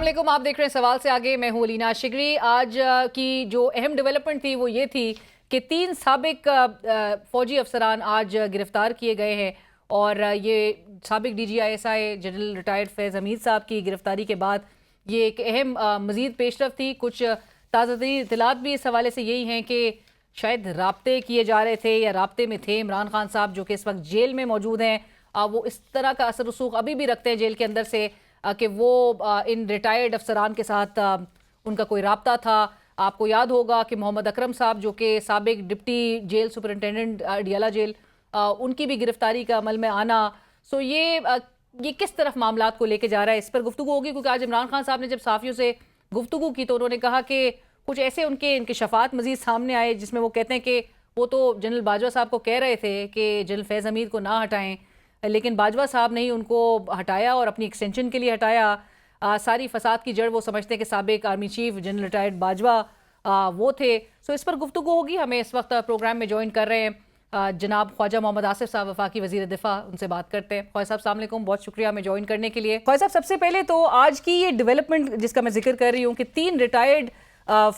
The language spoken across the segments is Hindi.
वालेकुम, आप देख रहे हैं सवाल से आगे। मैं हूं अलीना शिगरी। आज की जो अहम डेवलपमेंट थी वो ये थी कि 3 साबिक फौजी अफसरान आज गिरफ्तार किए गए हैं और ये साबिक DGISI जनरल रिटायर्ड फैज़ हमीद साहब की गिरफ्तारी के बाद ये एक अहम मज़ीद पेशरफ थी। कुछ ताज़ा तरीन इत्तलात भी इस हवाले से यही हैं कि शायद राब्ते किए जा रहे थे या राब्ते में थे इमरान खान साहब, जो कि इस वक्त जेल में मौजूद हैं। वो इस तरह का असर रसूख अभी भी रखते हैं जेल के अंदर से कि वो इन रिटायर्ड अफसरान के साथ उनका कोई राब्ता था। आपको याद होगा कि मोहम्मद अकरम साहब, जो कि साबिक deputy jail superintendent Adiala jail, उनकी भी गिरफ्तारी का अमल में आना। सो ये किस तरफ मामलात को लेके जा रहा है, इस पर गुफ्तगू होगी। क्योंकि आज इमरान खान साहब ने जब साफियों से गुफ्तगू की तो उन्होंने कहा कि कुछ ऐसे उनके इंकशाफात मजीद सामने आए जिसमें वो कहते हैं कि वो तो जनरल बाजवा साहब को कह रहे थे कि जनरल फैज़ हमीद को ना हटाएं, लेकिन बाजवा साहब ने ही उनको हटाया और अपनी एक्सटेंशन के लिए हटाया। सारी फसाद की जड़ वो समझते हैं कि साबिक army chief general retired Bajwa वो थे। सो इस पर गुफ्तगू होगी। हमें इस वक्त प्रोग्राम में ज्वाइन कर रहे हैं जनाब ख्वाजा मोहम्मद आसिफ साहब, वफाकी वजीर दिफा। उनसे बात करते हैं। ख्वाजा साहब अस्सलाम वालेकुम, बहुत शुक्रिया हमें ज्वाइन करने के लिए। ख्वाजा साहब, सबसे पहले तो आज की ये डेवलपमेंट जिसका मैं जिक्र कर रही हूँ कि 3 रिटायर्ड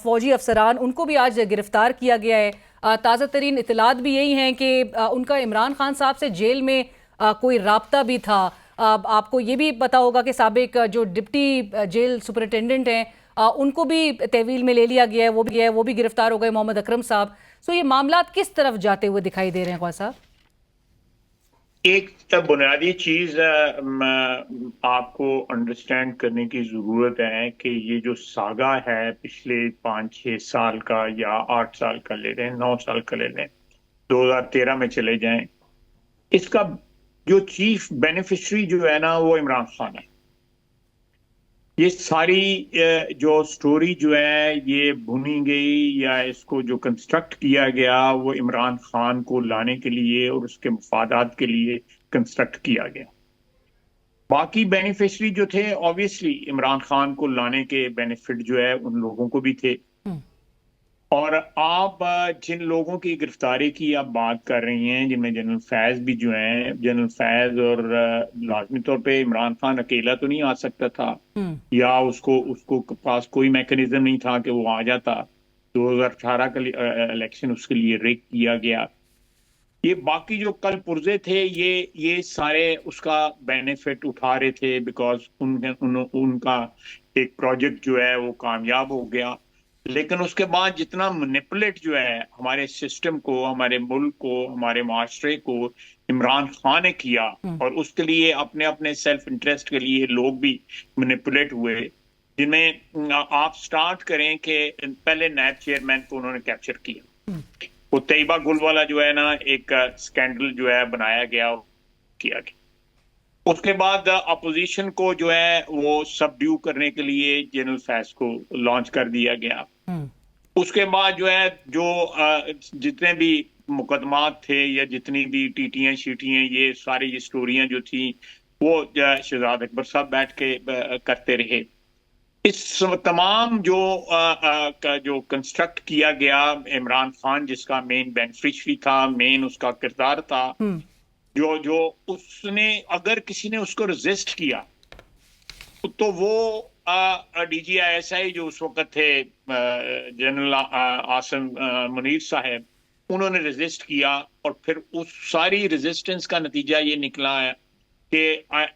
फौजी अफसरान, उनको भी आज गिरफ्तार किया गया है। ताज़ा तरीन इतलात भी यही हैं कि उनका इमरान खान साहब से जेल में कोई राब्ता भी था। आपको ये भी पता होगा कि साबिक जो डिप्टी जेल सुपरिटेंडेंट हैं उनको भी तहवील में ले लिया गया है, वो भी गिरफ्तार हो गए, मोहम्मद अकरम साहब। सो ये मामलात किस तरफ जाते हुए दिखाई दे रहे हैं ख्वाजा साहब? एक बुनियादी चीज आपको अंडरस्टैंड करने की जरूरत है कि ये जो सागा है पिछले 5-6 साल का या 8 साल का ले लें, 9 साल का ले लें, 2013 में चले जाएं, इसका जो चीफ बेनिफिशरी जो है ना वो इमरान खान है। ये सारी जो स्टोरी जो है ये भुनी गई या इसको जो कंस्ट्रक्ट किया गया वो इमरान खान को लाने के लिए और उसके मफादात के लिए कंस्ट्रक्ट किया गया। बाकी बेनिफिशरी जो थे ऑब्वियसली इमरान खान को लाने के बेनिफिट जो है उन लोगों को भी थे। और आप जिन लोगों की गिरफ्तारी की आप बात कर रही हैं, जिनमें जनरल फैज भी जो हैं, जनरल फैज और लाजमी तौर पे इमरान खान अकेला तो नहीं आ सकता था या उसको उसको पास कोई मैकेनिज्म नहीं था कि वो आ जाता। 2018 का इलेक्शन उसके लिए रिग किया गया। ये बाकी जो कल पुर्जे थे ये सारे उसका बेनिफिट उठा रहे थे बिकॉज उनका एक प्रोजेक्ट जो है वो कामयाब हो गया। लेकिन उसके बाद जितना मैनिपुलेट जो है हमारे सिस्टम को, हमारे मुल्क को, हमारे माशरे को इमरान खान ने किया, और उसके लिए अपने अपने सेल्फ इंटरेस्ट के लिए लोग भी मैनिपुलेट हुए। जिनमें आप स्टार्ट करें कि पहले नैब चेयरमैन को उन्होंने कैप्चर किया। वो तैयबा गुल वाला जो है ना एक स्कैंडल जो है बनाया गया, किया गया। उसके बाद अपोजिशन को जो है वो सबड्यू करने के लिए जनरल फैज को लॉन्च कर दिया गया। उसके बाद जो है जो जितने भी मुकदमात थे या जितनी भी टीटियां शीटियां ये सारी ये स्टोरियां जो थी वो शहजाद अकबर साहब बैठ के करते रहे। इस तमाम जो कंस्ट्रक्ट किया गया, इमरान खान जिसका मेन बेनिफिशियरी था, मेन उसका किरदार था, जो जो उसने अगर किसी ने उसको रेजिस्ट किया तो वो DGISI जो उस वक्त थे जनरल आसिम मुनीर साहब, उन्होंने रेजिस्ट किया और फिर उस सारी रेजिस्टेंस का नतीजा ये निकला है कि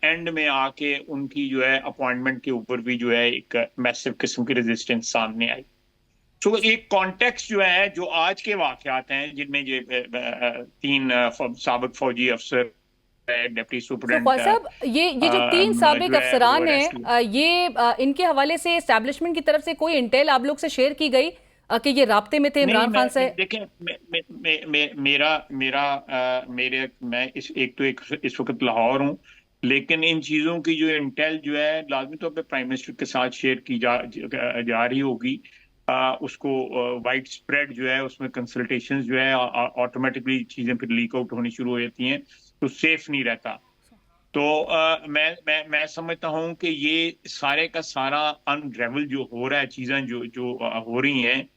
एंड में आके उनकी जो है अपॉइंटमेंट के ऊपर भी जो है एक मैसिव किस्म की रेजिस्टेंस सामने आई। तो एक कॉन्टेक्स्ट जो है जो आज के वाकयात हैं जिनमें जो 3 साबिक फौजी अफसर, डिप्टी तो सुपरिटेंडेंट ख्वाजा साहब, ये जो 3 जो साबिक है वो अफसरान अरेस्ट हैं, ये इनके हवाले से एस्टैब्लिशमेंट की तरफ से कोई इंटेल आप लोग से शेयर की गई कि ये राब्ते में थे नहीं। इमरान खान से? देखें, मैं इस वक्त लाहौर हूँ, लेकिन इन चीजों की जो इंटेल जो है लाजमी तौर पे प्राइम मिनिस्टर के साथ शेयर की जा रही होगी। उसको वाइड स्प्रेड जो है उसमें कंसल्टेशंस जो है ऑटोमेटिकली चीजें फिर लीक आउट होनी शुरू हो जाती हैं तो सेफ नहीं रहता। तो मैं समझता हूँ कि ये सारे का सारा अनरेवल जो हो रहा है, चीजें जो जो हो रही हैं,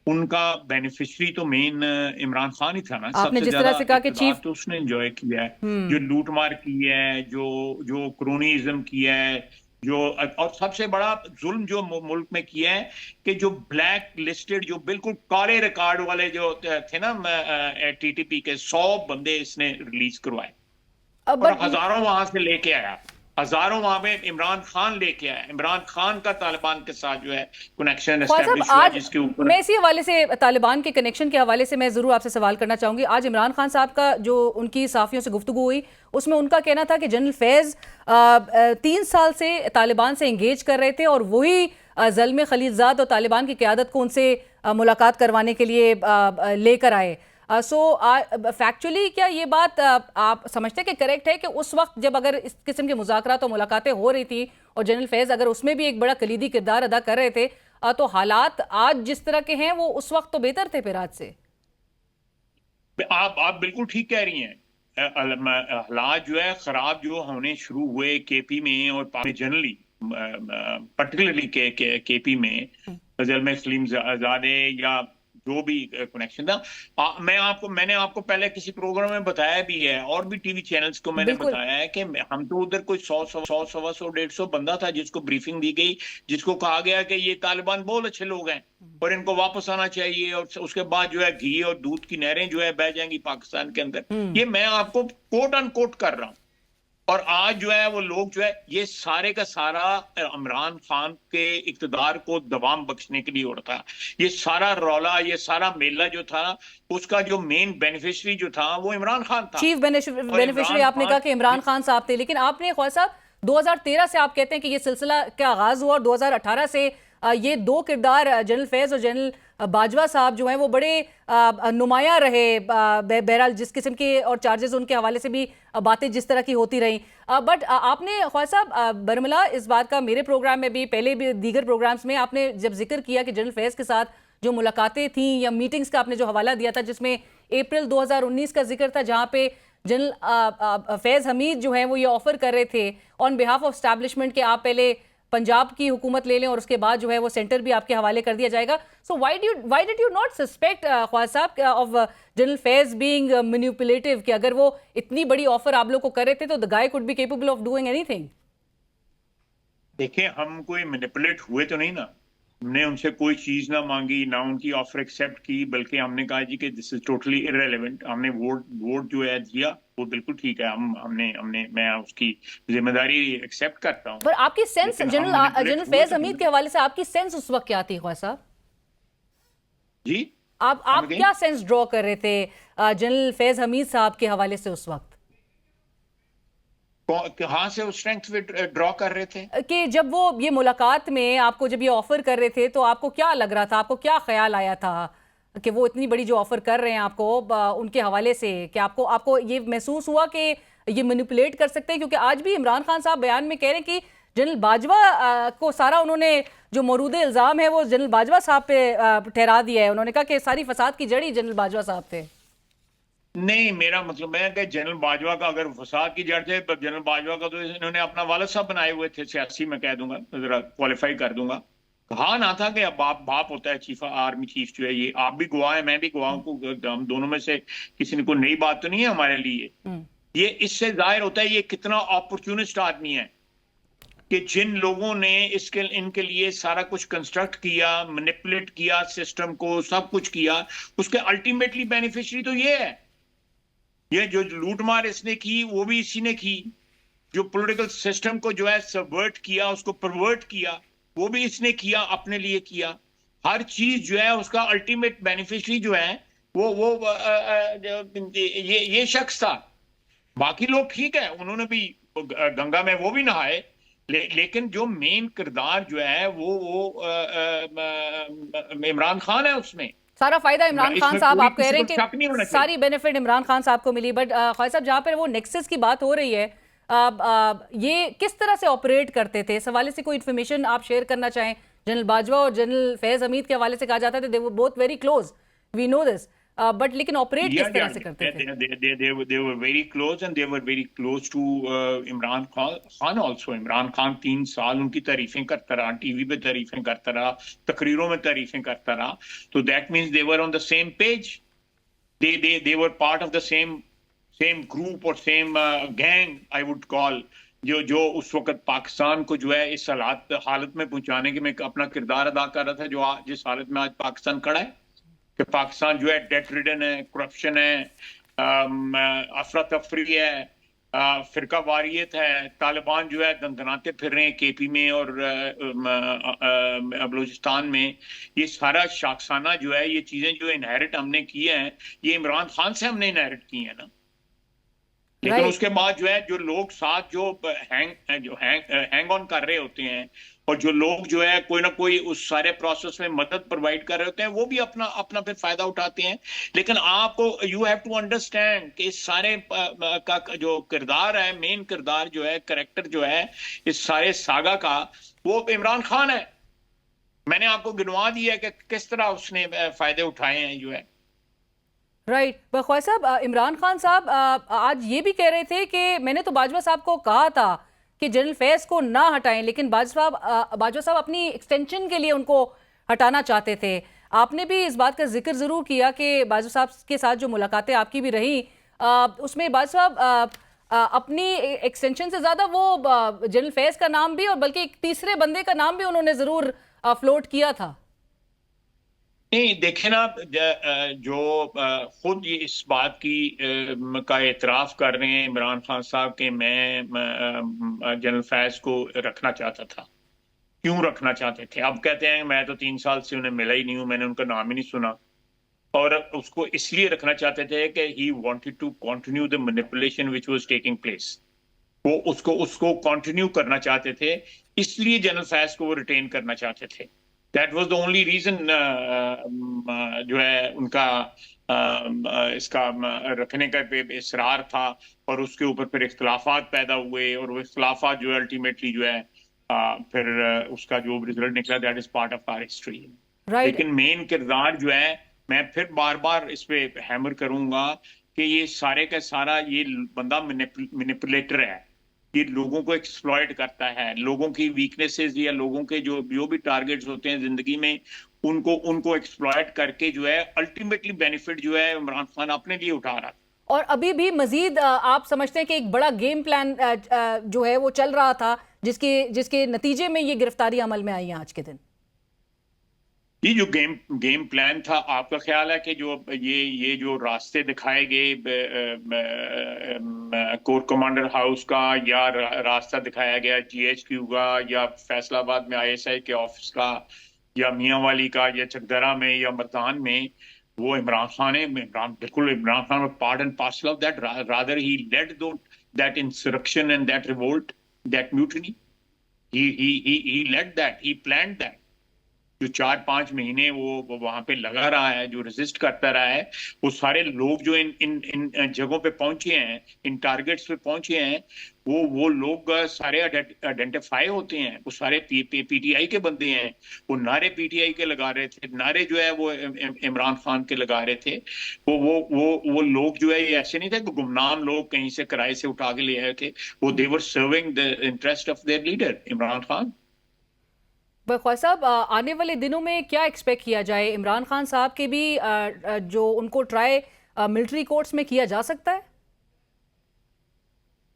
उनका बेनिफिशियरी तो मेन इमरान खान ही था ना। आपने सबसे जिस तरह ज्यादा से कहा कि इक़्तिदार चीफ तो उसने एंजॉय किया है, जो लूटमार की है, जो जो क्रोनीइज्म किया है, जो और सबसे बड़ा जुल्म जो मुल्क में किया है कि जो ब्लैक लिस्टेड, जो बिल्कुल काले रिकॉर्ड वाले जो थे ना टीटीपी के 100 बंदे इसने रिलीज करवाए और बट हजारों वहां से लेके आया। हजारों वहां पे इमरान खान लेके आया। इमरान खान का तालिबान के साथ जो है कनेक्शन ख्वाजा साहब, एस्टेब्लिश हुआ है, आज जिसके ऊपर मैं इसी हवाले से तालिबान के कनेक्शन के हवाले से मैं ज़रूर आपसे सवाल करना चाहूंगी। आज इमरान खान साहब का जो उनकी सहाफ़ियों से गुफ्तगू हुई, उसमें उनका कहना था कि जनरल फैज़ 3 साल से तालिबान से इंगेज कर रहे थे और वही ज़ल्म खलीलज़ाद और तालिबान की क़यादत को उनसे मुलाकात करवाने के लिए लेकर आए। सो फैक्चुअली क्या ये बात आप समझते हैं कि करेक्ट है कि उस वक्त जब अगर इस किस्म के मुज़ाकरात और मुलाकातें हो रही थी और जनरल फैज़ अगर उसमें भी एक बड़ा कलीदी किरदार अदा कर रहे थे, तो हालात आज जिस तरह के हैं वो उस वक्त तो बेहतर थे फिर आज से? आप बिल्कुल ठीक कह रही हैं। हालात जो है खराब जो होने शुरू हुए केपी में और जनरली पर्टिकुलरली केपी में, फजल में सलीम ज़ादे या जो भी कनेक्शन था। मैंने आपको पहले किसी प्रोग्राम में बताया भी है और भी टीवी चैनल्स को मैंने बिल्कुल। बताया है कि हम तो उधर कोई 100 150 150 बंदा था जिसको ब्रीफिंग दी गई, जिसको कहा गया कि ये तालिबान बहुत अच्छे लोग हैं और इनको वापस आना चाहिए और उसके बाद जो है घी और दूध की नहरें जो है बह जाएंगी पाकिस्तान के अंदर। ये मैं आपको कोट अनकोट कर रहा हूं। और आज जो है वो लोग जो है ये सारे का सारा इमरान खान के इक्तदार को दबाम बख्शने के लिए हो रहा था। ये सारा रौला, ये सारा मेला जो था, उसका जो मेन बेनिफिशियरी जो था वो इमरान खान था। चीफ और बेनिफिशियरी इमरान आपने खान कहा कि इमरान खान साहब थे, लेकिन आपने ख्वाजा साहब 2013 से आप कहते हैं कि ये सिलसिला का आगाज हुआ और 2018 से ये दो किरदार जनरल फैज और जनरल बाजवा साहब जो हैं वो बड़े नुमायां रहे। बहरहाल जिस किस्म के और चार्जेस उनके हवाले से भी बातें जिस तरह की होती रही, बट आपने ख्वाजा साहब बरमला इस बात का मेरे प्रोग्राम में भी पहले भी दीगर प्रोग्राम्स में आपने जब जिक्र किया कि जनरल फैज के साथ जो मुलाकातें थी या मीटिंग्स का आपने जो हवाला दिया था जिसमें अप्रैल 2019 का जिक्र था, जहां पे जनरल फैज हमीद जो है वो ये ऑफर कर रहे थे ऑन बिहाफ ऑफ एस्टैब्लिशमेंट के आप पहले पंजाब की हुकूमत ले लें और उसके बाद जो है वो सेंटर भी आपके हवाले कर दिया जाएगा। So why did you not suspect Khwaja Sahab of general Faiz being manipulative, कि अगर वो इतनी बड़ी ऑफर आप लोग को कर रहे थे तो the guy could be capable of doing anything? देखिए, हम कोई मैनिपुलेट हुए तो नहीं ना। हमने उनसे कोई चीज ना मांगी, ना उनकी ऑफर एक्सेप्ट की, बल्कि हमने कहा जी कि दिस इज टोटली इररेलेवेंट। हमने वोट जो है दिया वो बिल्कुल ठीक है। हमने हमने मैं उसकी जिम्मेदारी एक्सेप्ट करता हूँ। पर आपकी सेंस लेकिन हम जनरल मैनिपुलेट हुए फैज तो हमीद के हवाले से आपकी सेंस उस वक्त क्या थी ख्वाजा साहब? जी। आप क्या सेंस ड्रॉ कर रहे थे जनरल फैज हमीद साहब के हवाले से उस वक्त? कहाँ से उस स्ट्रेंथ ड्रॉ कर रहे थे? कि जब वो ये मुलाकात में आपको जब ये ऑफर कर रहे थे तो आपको क्या लग रहा था, आपको क्या ख्याल आया था कि वो इतनी बड़ी जो ऑफर कर रहे हैं आपको उनके हवाले से, कि आपको आपको ये महसूस हुआ कि ये मैनिपुलेट कर सकते हैं? क्योंकि आज भी इमरान खान साहब बयान में कह रहे हैं कि जनरल बाजवा को सारा उन्होंने जो मौजूदा इल्जाम है वो जनरल बाजवा साहब पे ठहरा दिया है। उन्होंने कहा कि सारी फसाद की जड़ ही जनरल बाजवा साहब थे। नहीं, मेरा मतलब है कि जनरल बाजवा का अगर फसाद की जड़ थे, जनरल बाजवा का तो इन्होंने अपना वालिद साहब बनाए हुए थे सियासी, मैं कह दूंगा, जरा क्वालिफाई कर दूंगा। कहा ना था कि अब बाप होता है चीफ, आर्मी चीफ जो है, ये आप भी गवाह है, मैं भी गवाह हूं। हम दोनों में से किसी ने कोई नई बात तो नहीं है हमारे लिए। ये इससे जाहिर होता है ये कितना अपॉर्चुनिस्ट आदमी है कि जिन लोगों ने इनके लिए सारा कुछ कंस्ट्रक्ट किया, मैनिपुलेट किया सिस्टम को, सब कुछ किया, उसके अल्टीमेटली बेनिफिशियरी तो ये है। ये जो लूटमार इसने की वो भी इसी ने की। जो पॉलिटिकल सिस्टम को जो है सबवर्ट किया, उसको परवर्ट किया, वो भी इसने किया, अपने लिए किया। हर चीज जो है उसका अल्टीमेट बेनिफिशियरी जो है वो ये शख्स था। बाकी लोग ठीक है, उन्होंने भी गंगा में वो भी नहाए, लेकिन जो मेन किरदार जो है वो इमरान खान है उसमें। सारा फायदा इमरान खान इसमें साहब कोई आप कह किसी रहे को हैं शक नहीं होना कि चाहिए। सारी बेनिफिट इमरान खान साहब को मिली, बट ख्वाजा साहब जहां पर वो नेक्सस की बात हो रही है, ये किस तरह से ऑपरेट करते थे, इस हवाले से कोई इन्फॉर्मेशन आप शेयर करना चाहें? जनरल बाजवा और जनरल फैज हमीद के हवाले से कहा जाता था they were both very close, we know this, but लेकिन ऑपरेट किस तरह से करते थे? They were very close and they were very close to Imran Khan also. Imran Khan 3 साल उनकी तारीफें करता रहा, टीवी पे तारीफें करता रहा, तकरीरों में तारीफें करता रहा। तो that means they were on the same page. They were part of the same group or same gang, I would call. जो जो उस वक्त पाकिस्तान को जो है इस हालत में पहुंचाने की मैं अपना किरदार अदा कर रहा था, जो आज जिस हालत में आज पाकिस्तान खड़ा है, कि पाकिस्तान जो है डेट रिडन है, करप्शन है, अफरा तफरी है, फिरका वारियत है, तालिबान जो है दंदनाते फिर रहे हैं केपी में और बलूचिस्तान में। ये सारा शाखसाना जो है, ये चीजें जो इनहेरिट हमने की हैं, ये इमरान खान से हमने इनहेरिट की है ना। लेकिन राइट। उसके बाद जो है, जो लोग साथ जो हैंग ऑन कर रहे होते हैं, और जो लोग जो है कोई ना कोई उस सारे प्रोसेस में मदद प्रोवाइड कर रहे होते हैं, वो भी अपना अपना फिर फायदा उठाते हैं। लेकिन आपको यू हैव टू अंडरस्टैंड कि इस सारे का जो किरदार है, मेन किरदार जो है, करेक्टर जो है इस सारे सागा का, वो इमरान खान है। मैंने आपको गिनवा दिया है कि किस तरह उसने फायदे उठाए हैं जो है। राइट। पर ख्वाजा साहब, इमरान खान साहब आज ये भी कह रहे थे कि मैंने तो बाजवा साहब को कहा था कि जनरल फैज को ना हटाएं, लेकिन बाजवा साहब अपनी एक्सटेंशन के लिए उनको हटाना चाहते थे। आपने भी इस बात का जिक्र जरूर किया कि बाजवा साहब के साथ जो मुलाकातें आपकी भी रही, उसमें बाजवा साहब अपनी एक्सटेंशन से ज्यादा वो जनरल फैज का नाम भी, और बल्कि एक तीसरे बंदे का नाम भी उन्होंने जरूर फ्लोट किया था। नहीं, देखे ना, जो खुद ये इस बात की का एतराफ कर रहे हैं इमरान खान साहब के, मैं जनरल फैज को रखना चाहता था। क्यों रखना चाहते थे? अब कहते हैं मैं तो 3 साल से उन्हें मिला ही नहीं हूं, मैंने उनका नाम ही नहीं सुना। और उसको इसलिए रखना चाहते थे कि he wanted to continue the manipulation which was taking place. वो उसको उसको कंटिन्यू करना चाहते थे, इसलिए जनरल फैज को वो रिटेन करना चाहते थे। That was the only reason जो है उनका इसका रखने का पे इसरार था। और उसके ऊपर फिर इख्तलाफात पैदा हुए, और वो इख्तलाफात जो है अल्टीमेटली जो है फिर उसका जो रिजल्ट निकला, that is part of our history. Right. लेकिन मेन किरदार जो है, मैं फिर बार बार इस पे हैमर करूंगा कि ये सारे का सारा ये बंदा मैनिपुलेटर है। ये लोगों को एक्सप्लॉइट करता है, लोगों की वीकनेसेस या लोगों के जो जो भी टारगेट्स होते हैं जिंदगी में, उनको उनको एक्सप्लॉइट करके जो है अल्टीमेटली बेनिफिट जो है इमरान खान अपने लिए उठा रहा था। और अभी भी मजीद आप समझते हैं कि एक बड़ा गेम प्लान जो है वो चल रहा था, जिसके जिसके नतीजे में ये गिरफ्तारी अमल में आई है आज के दिन? ये जो गेम गेम प्लान था, आपका ख्याल है कि जो ये जो रास्ते दिखाए गए कोर कमांडर हाउस का, या रास्ता दिखाया गया जीएचक्यू का, या फैसलाबाद में आईएसआई के ऑफिस का, या मियांवाली का, या चकदरा में, या मरदान में, वो इमरान खान है। बिल्कुल Imran Khan part and parcel of that. Rather he led though that insurrection and that revolt, that mutiny. He led that, he planned that. जो 4-5 महीने वो वहां पे लगा रहा है, जो रेजिस्ट करता रहा है, वो सारे लोग जो इन इन इन जगहों पे पहुंचे हैं, इन टारगेट्स पे पहुंचे हैं, वो लोग सारे आइडेंटिफाई होते हैं। वो सारे पीटीआई के बंदे हैं। वो नारे पीटीआई के लगा रहे थे, नारे जो है वो इमरान खान के लगा रहे थे। वो लोग जो है, ये ऐसे नहीं थे कि गुमनाम लोग कहीं से किराए से उठा के ले आए थे। वो they were serving the interest of their leader Imran Khan. Khwaja Sahab, आने वाले दिनों में क्या एक्सपेक्ट किया जाए? इमरान खान साहब के भी जो उनको ट्राई मिलिट्री कोर्ट्स में किया जा सकता है?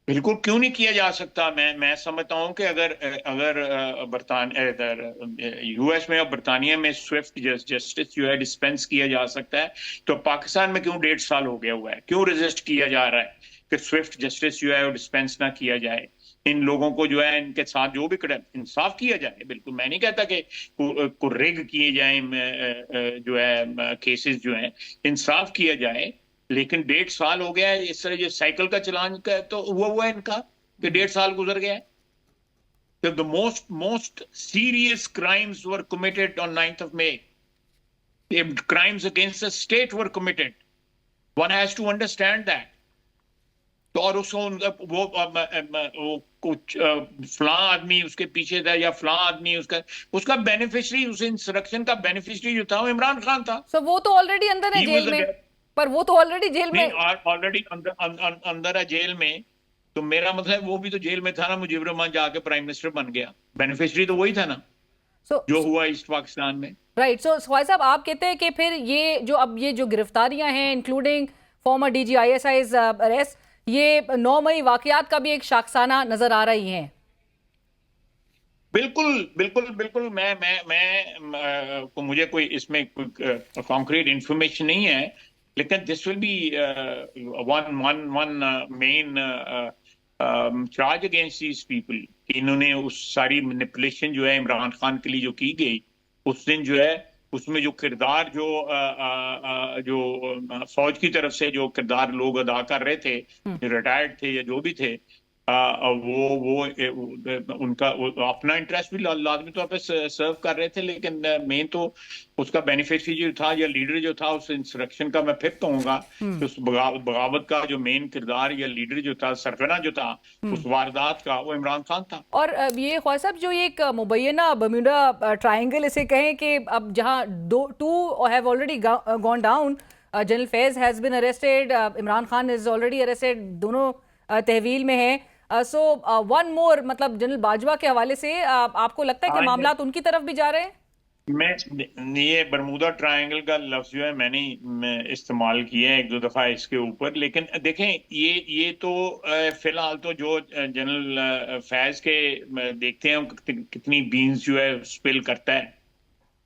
बिल्कुल, क्यों नहीं किया जा सकता। मैं समझता हूं कि अगर अगर बरतानिया, इधर यूएस में और बरतानिया में स्विफ्ट जस्टिस जो है डिस्पेंस किया जा सकता है, तो पाकिस्तान में क्यों 1.5 साल हो गया हुआ है? क्यों रेजिस्ट किया जा रहा है कि स्विफ्ट जस्टिस जो है वो डिस्पेंस ना किया जाए? इन लोगों को जो है, इनके साथ जो भी इंसाफ किया जाए। बिल्कुल, मैं नहीं कहता कि को रिग किए जाए जो है केसेस जो है, इंसाफ किया जाए। लेकिन 1.5 साल हो गया है इस तरह जो साइकिल का चलान का तो हुआ है इनका, कि 1.5 साल गुजर गया है। The most serious crimes were committed on 9th of May. If crimes against the state were committed, one has to understand that. तो और उसको वो कुछ फलां आदमी उसके पीछे था, या फलां आदमी उसका बेनिफिशियरी, उस इंसरेक्शन का बेनिफिशियरी जो था वो इमरान खान था। सो वो तो ऑलरेडी अंदर है जेल में। पर वो तो ऑलरेडी जेल में, ऑलरेडी अंदर है जेल में। तो मेरा मतलब वो भी तो जेल में था ना, मुजीबर रहमान जाके प्राइम मिनिस्टर बन गया। बेनिफिशियरी तो वही था ना, जो हुआ ईस्ट पाकिस्तान में। राइट। सो ख्वाजा साहब, आप कहते हैं कि फिर ये जो अब ये जो गिरफ्तारियां हैं, इंक्लूडिंग फॉर्मर डीजी आईएसआई's अरेस्ट, ये 9 मई वाकयात का भी एक शाखसाना नजर आ रही हैं। बिल्कुल बिल्कुल बिल्कुल। को मुझे कोई इसमें कोई कॉन्क्रीट इंफॉर्मेशन नहीं है, लेकिन this will be one one one main charge against these people कि इन्होंने उस सारी मैनिपुलेशन जो है इमरान खान के लिए जो की गई उस दिन जो है, उसमें जो किरदार जो फौज की तरफ से जो किरदार लोग अदा कर रहे थे, जो रिटायर्ड थे या जो भी थे, उनका अपना इंटरेस्ट भी लाजमी तौर पर सर्व कर रहे थे, लेकिन मेन तो उसका बेनिफिशियरी जो था या लीडर जो था उस इंसरेक्शन का, मैं फिर कहूंगा कि उस बगावत का जो मेन किरदार या लीडर जो था, सरगना जो था उस वारदात का, वो इमरान खान था। और ये ख्वाजा साहब जो ये एक मुबैना बर्म्यूडा ट्रायंगल इसे कहें कि अब जहां two have already gone down, general Faiz has been arrested, Imran Khan is already arrested, दोनों तहवील में हैं। सो वन मोर, मतलब जनरल बाजवा के हवाले से आपको लगता है कि मामलात उनकी तरफ भी जा रहे हैं? ये बरमूदा ट्रायंगल का लफ्ज जो है मैंने इस्तेमाल किया है एक दो दफा इसके ऊपर, लेकिन देखें ये तो फिलहाल तो जो जनरल फैज के देखते हैं कितनी बीन्स जो है स्पिल करता है,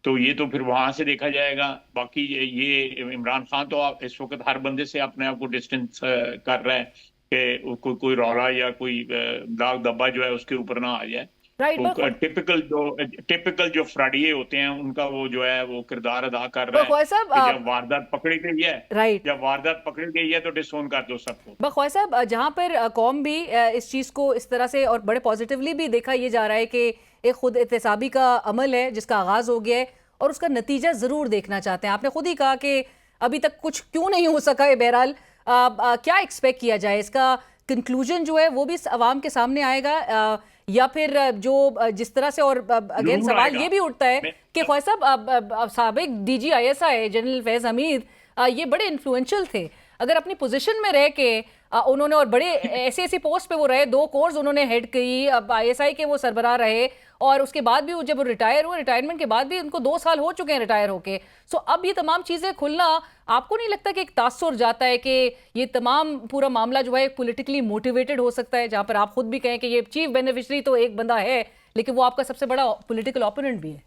तो ये तो फिर वहां से देखा जाएगा। बाकी ये इमरान खान तो इस वक्त हर बंदे से अपने आप को डिस्टेंस कर रहा है कि कोई रौला या कोई दाग धब्बा जो है उसके ऊपर ना आ जाए। तो टिपिकल जो फ्रॉडिये होते हैं उनका वो जो है वो किरदार अदा कर रहा है कि जब वारदात पकड़ी गई है, जब वारदात पकड़ी गई है तो डिसोन कर दो सबको। बख्वाजा साहब, जहां पर कौम भी इस चीज को इस तरह से और बड़े पॉजिटिवली भी देखा ये जा रहा है कि एक खुद एहतसाबी का अमल है जिसका आगाज हो गया है और उसका नतीजा जरूर देखना चाहते हैं। आपने खुद ही कहा कि अभी तक कुछ क्यों नहीं हो सका है, बहरहाल क्या एक्सपेक्ट किया जाए? इसका कंक्लूजन जो है वो भी अवाम के सामने आएगा या फिर जो जिस तरह से, और अगेन सवाल ये भी उठता है कि ख्वाजा साहब साबिक DGISI जनरल फैज हमीद ये बड़े इन्फ्लुएंशियल थे, अगर अपनी पोजीशन में रह के उन्होंने, और बड़े ऐसी पोस्ट पे वो रहे, 2 कोर्स उन्होंने हेड की, अब ISI के वो सरबराह रहे, और उसके बाद भी जब वो रिटायर हुए, रिटायरमेंट के बाद भी उनको 2 साल हो चुके हैं रिटायर होके। सो अब ये तमाम चीजें खुलना, आपको नहीं लगता कि एक तासुर जाता है कि ये तमाम पूरा मामला जो है पॉलिटिकली मोटिवेटेड हो सकता है, जहां पर आप खुद भी कहें कि ये चीफ बेनिफिशरी तो एक बंदा है लेकिन वो आपका सबसे बड़ा पॉलिटिकल ओपोनेंट भी है?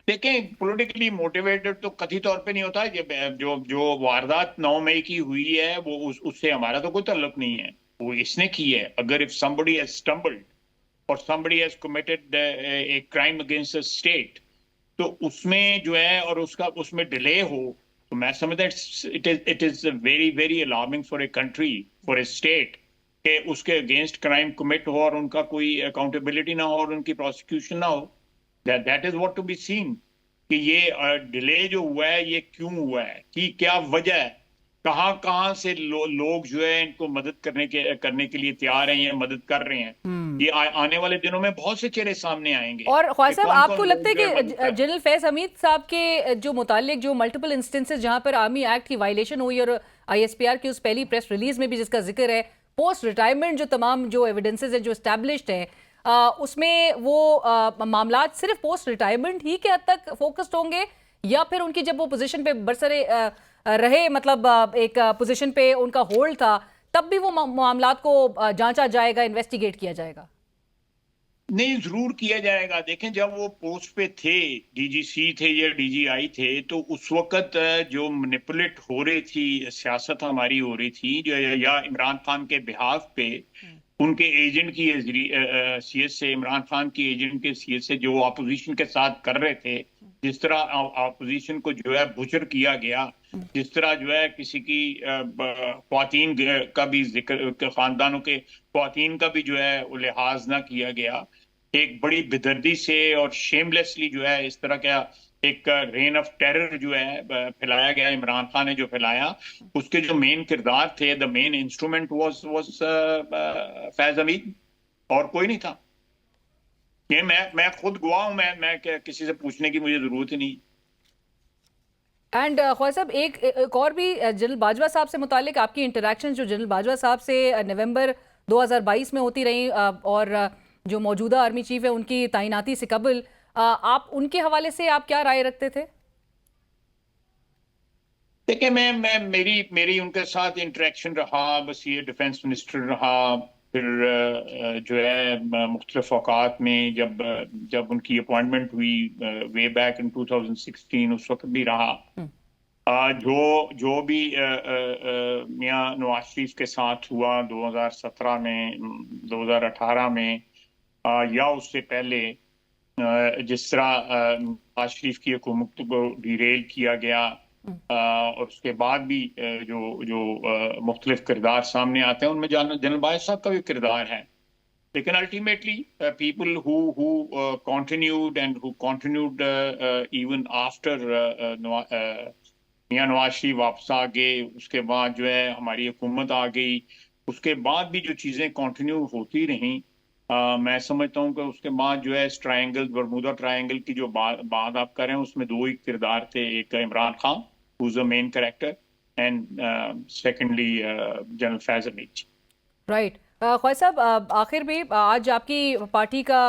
देखें, पॉलिटिकली मोटिवेटेड तो कथित तौर पे नहीं होता। ये जो वारदात 9 मई की हुई है वो उससे हमारा तो कोई ताल्लुक नहीं है, वो इसने की है। अगर इफ समबडी हैज स्टम्बल्ड और somebody has committed a crime against the state, तो उसमें जो है और उसमें डिले हो, तो मैं समझता it is very very alarming for a country, for a state, कि उसके अगेंस्ट क्राइम कमिट हो और उनका कोई अकाउंटेबिलिटी ना हो और उनकी प्रोसिक्यूशन ना हो। That is what to be seen कि ये डिले जो हुआ है ये क्यों हुआ है, कि क्या वजह है, कहाँ से लोग जो है इनको मदद करने के लिए तैयार हैं या मदद कर रहे हैं। ये आने वाले दिनों में बहुत से चेहरे सामने आएंगे। और ख्वाजा साहब, आपको लगता है कि जनरल फैज हमीद साहब के जो मुतालिक जो मल्टीपल इंस्टेंसेस जहां पर आर्मी एक्ट की वायलेशन हुई, और ISPR की उस पहली प्रेस रिलीज में भी जिसका जिक्र है, पोस्ट रिटायरमेंट जो तमाम जो एविडेंसेस है जो एस्टैब्लिश्ड है, उसमें वो मामलात सिर्फ पोस्ट रिटायरमेंट ही के हद तक फोकस्ड होंगे, या फिर उनकी जब वो पोजीशन पे बरसरे रहे, मतलब एक पोजीशन पे उनका होल्ड था, तब भी वो मामलात को जांचा जाएगा, इन्वेस्टिगेट किया जाएगा? नहीं, जरूर किया जाएगा। देखें, जब वो पोस्ट पे थे, DGC थे या DGI थे, तो उस वक्त जो मैनिपुलेट हो रही थी सियासत हमारी हो रही थी, जो या इमरान खान के बिहाफ पे उनके एजेंट की हैसियत से, इमरान खान की एजेंट की हैसियत से जो अपोजिशन के साथ कर रहे थे, जिस तरह अपोजिशन को जो है बुचर किया गया, जिस तरह जो है किसी की ख्वातीन का भी जिक्र, खानदानों के ख्वातीन का भी जो है वो लिहाज ना किया गया, एक बड़ी बेदर्दी से और शेमलेसली जो है इस तरह का एक रेन ऑफ टेरर जो है फैलाया गया, इमरान खान ने जो फैलाया, उसके जो मेन किरदार थे, the main instrument was Faiz Hamid, और कोई नहीं था। ये मैं खुद गवाह हूं, मैं किसी से पूछने की मुझे जरूरत ही नहीं। एंड ख्वाजा साहब, एक और भी जनरल बाजवा साहब से मुतालिक आपकी इंटरेक्शन जो जनरल बाजवा साहब से नवंबर 2022 में होती रही, और जो मौजूदा आर्मी चीफ है उनकी तैनाती से कबल, आप उनके हवाले से आप क्या राय रखते थे? देखिए, मैं मेरी मेरी उनके साथ इंटरेक्शन रहा, बस ये डिफेंस मिनिस्टर रहा, फिर जो है मुख्तलिफ औकात में जब उनकी अपॉइंटमेंट हुई वे बैक इन 2016, उस वक्त भी रहा। हम्म। जो भी मियां नवाज शरीफ के साथ हुआ 2017 में, 2018 में, या उससे पहले, जिस तरह नवाज शरीफ की हुकूमत को डिरेल किया गया, हम्म। और उसके बाद भी जो जो मुख्तलिफ किरदार सामने आते हैं, उनमें जनरल बायस साहब का भी किरदार है। लेकिन ultimately people who continued and who continued even after Mian Nawaz Sharif वापस आ गए, उसके बाद जो है हमारी हुकूमत आ गई, उसके बाद भी जो चीज़ें कंटिन्यू होती रहीं, मैं समझता हूँ कि उसके बाद जो है इस ट्रायंगल, बरमूदा ट्रायंगल की जो बात आप कर रहे हैं, उसमें दो ही किरदार थे। एक Imran Khan, who is the main character, and secondly general Faiz Hamid. Right. Khawaja साहब, आखिर में आज आपकी पार्टी का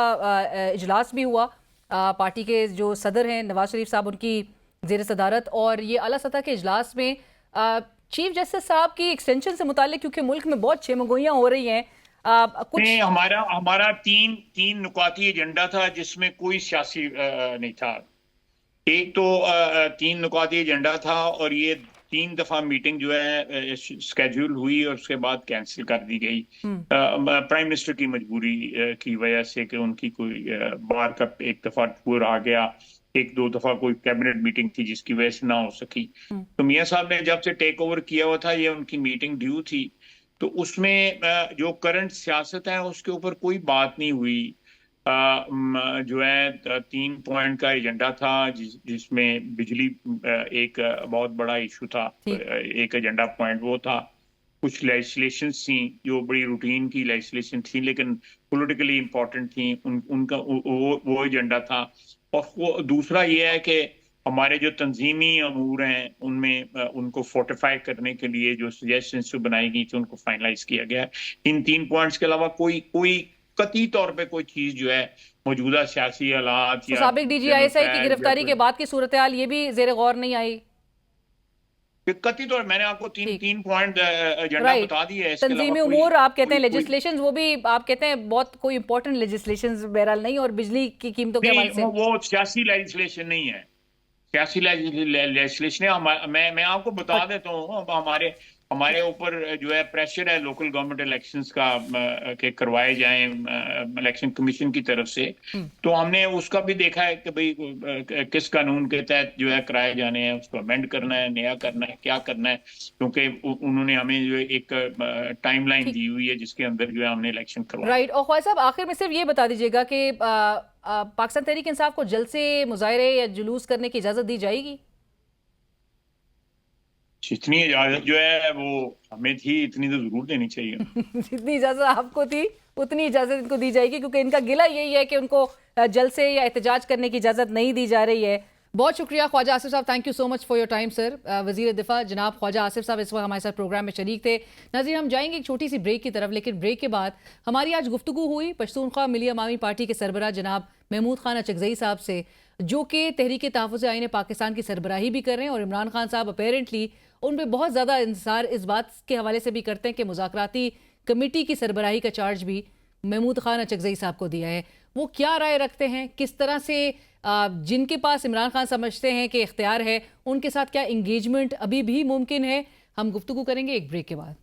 इजलास भी हुआ। पार्टी के जो सदर हैं नवाज शरीफ साहब, उनकी जेर सदारत, और ये आला सतह के इजलास में चीफ जस्टिस साहब की एक्सटेंशन से मुतालिक, क्योंकि मुल्क में बहुत छेमगोइयाँ हो रही हैं कुछ। नहीं, हमारा हमारा तीन तीन नुकाती एजेंडा था, जिसमें कोई सियासी नहीं था। एक तो तीन नुकाती एजेंडा था, और ये 3 दफा मीटिंग जो है स्केड्यूल हुई और उसके बाद कैंसिल कर दी गई, हम्म। प्राइम मिनिस्टर की मजबूरी की वजह से, कि उनकी कोई बाहर का एक दफा टूर आ गया, एक दो दफा कोई कैबिनेट मीटिंग थी जिसकी वजह से ना हो सकी। हम्म। तो मियां साहब ने जब से टेक ओवर किया हुआ था, ये उनकी मीटिंग ड्यू थी, तो उसमें जो करंट सियासत है उसके ऊपर कोई बात नहीं हुई। जो है 3 पॉइंट का एजेंडा था, जिसमें बिजली एक बहुत बड़ा इशू था। ठीक। एक एजेंडा पॉइंट वो था। कुछ लेजिस्लेशन थी जो बड़ी रूटीन की लेजिस्लेशन थी, लेकिन पॉलिटिकली इंपॉर्टेंट थी, उनका वो एजेंडा था। और वो दूसरा ये है कि हमारे जो तंजीमी अमूर हैं, उनमें उनको फोर्टिफाई करने के लिए जो सजेशंस जो बनाई गई थी, उनको फाइनलाइज किया गया है। इन 3 पॉइंट्स के अलावा कोई कोई कतई तौर पे कोई चीज जो है मौजूदा सियासी हालात तो या साबिक जनरल DGISI की फैज या गिरफ्तारी के कोई बाद की सूरत हाल ये भी जेर गौर नहीं आई? कतई तौर, मैंने आपको तीन ठीक। तीन पॉइंट एजेंडा राइट। बता दिया है, इसके अलावा तंजीमी कोई उमूर आप कहते हैं, कोई कोई लेजिस्लेशन वो भी आप कहते हैं बहुत कोई इंपॉर्टेंट लेजिस्लेशन बहरहाल नहीं, और बिजली की कीमतों के नहीं, हवाले से। वो सियासी लेजिस्लेशन नहीं है। सियासी लेजिस्लेशन है। मैं आपको बता देता हूँ, अब हमारे हमारे ऊपर जो है प्रेशर है लोकल गवर्नमेंट इलेक्शंस का, के करवाए जाएं इलेक्शन कमीशन की तरफ से। हम्म। तो हमने उसका भी देखा है कि भाई किस कानून के तहत जो है कराए जाने हैं, उसको अमेंड करना है, नया करना है, क्या करना है, क्योंकि उन्होंने हमें जो है एक टाइमलाइन ठीक। दी हुई है जिसके अंदर जो है हमने इलेक्शन करवाए। राइट। और ख्वाजा साहब, आखिर में सिर्फ ये बता दीजिएगा कि पाकिस्तान तहरीक इंसाफ को जल्द से मुजाहरे या जुलूस करने की इजाजत दी जाएगी? जितनी इजाजत जो है वो हमें थी, इतनी तो जरूर देनी चाहिए। जितनी इजाजत आपको थी उतनी इजाजत इनको दी जाएगी, क्योंकि इनका गिला यही है कि उनको जल्द से या एहतजाज करने की इजाजत नहीं दी जा रही है। बहुत शुक्रिया ख्वाजा आसिफ साहब, thank you so much for your time sir. वजीर दिफा जनाब ख्वाजा आसिफ साहब इस वक्त हमारे साथ प्रोग्राम में शरीक थे। नाज़रीन, हम जाएंगे एक छोटी सी ब्रेक की तरफ, लेकिन ब्रेक के बाद हमारी आज गुफ्तगू हुई पश्तूनख्वा मिली अवामी पार्टी के सरबराह जनाब महमूद खान अचकज़ई साहब से, जो कि तहरीक तहफ़्फ़ुज़ आईन पाकिस्तान की सरबराही भी कर रहे हैं, और इमरान खान साहब अपेरेंटली उन पर बहुत ज़्यादा इंतज़ार इस बात के हवाले से भी करते हैं कि मुज़ाकराती कमेटी की सरबराही का चार्ज भी महमूद खान अचकज़ई साहब को दिया है। वो क्या राय रखते हैं, किस तरह से जिनके पास इमरान खान समझते हैं कि इख्तियार है, उनके साथ क्या इंगेजमेंट अभी भी मुमकिन है, हम गुफ्तगू करेंगे एक ब्रेक के बाद।